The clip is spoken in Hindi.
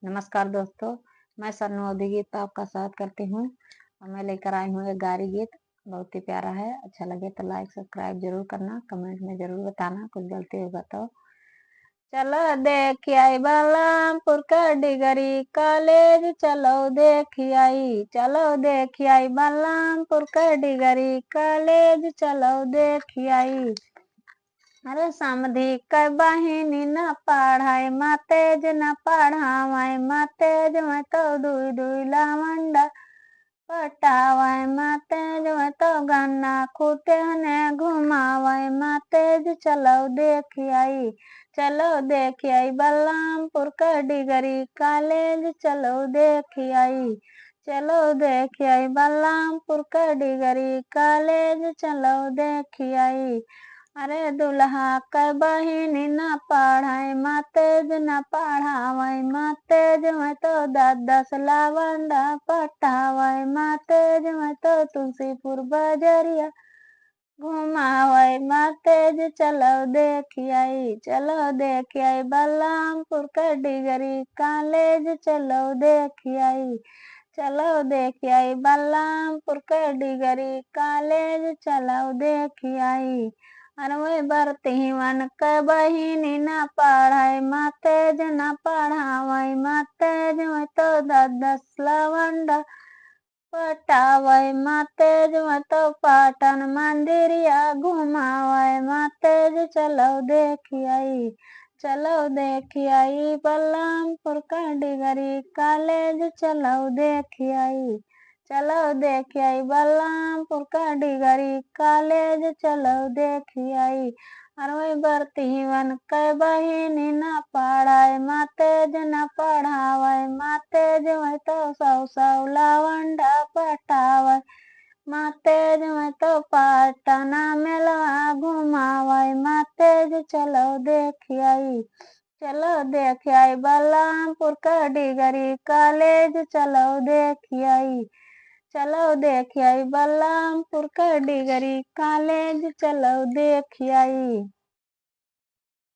नमस्कार दोस्तों, मैं सन्नु अवधी गीत पे आपका स्वागत करती हूँ और मैं लेकर आई हूँ एक गारी गीत। बहुत ही प्यारा है। अच्छा लगे तो लाइक सब्सक्राइब जरूर करना, कमेंट में जरूर बताना कुछ गलती होगा तो। चलो देख आई बलरामपुर का डिगरी कॉलेज, चलो देख आई, चलो देख आई बलरामपुर का डिगरी कॉलेज, चलो देख आई। अरे समधी क बहिनी न पढ़ाई तेज न पढ़ावाई तेज में तो दुई दुई लावंडा पटावाई तेज में तो गन्ना खूटे ने घुमावाई तेज। चलो देख आई, चलो देख आई बलरामपुर का डिगरी कॉलेज, चलो देख आई, चलो देख आई बलरामपुर का डिगरी कॉलेज, चलो देख आई। अरे दुल्हा क बहिनी न पढ़ाई तेज न पढ़ावई तेज में तो 10 लावंडा पटावई तेज में तो तुलसीपुर बजरिया घुमावई तेज। चलो देख आई, चलो देख आई बलरामपुर का डिगरी कॉलेज, चलो देख आई, चलो देख आई बलरामपुर का डिगरी कॉलेज, चलो देख आई। अरे बरती वन क बहिनी न पढ़ाई तेज न पढ़ावई तेज में तो 10 लवंडा पटावई तेज में तो पाटन मंदिरिया घुमावई तेज। चलो देख आई, चलो देख आई बलरामपुर का डिगरी कॉलेज, चलो देख आई, चलो देख आई बलरामपुर का डिगरी कॉलेज, चलो देख आई। अरे बरती वन क बहिनी न पढ़ाई तेज न पढ़ावई तेज में तो 100 लावंडा पटावई तेज में तो पाटना मेलवा घुमावई तेज। चलो देख आई, चलो देख आई बलरामपुर का डिगरी कॉलेज, चलो देख आई, चलो देख आई बलरामपुर का डिगरी कॉलेज, चलो देख आई।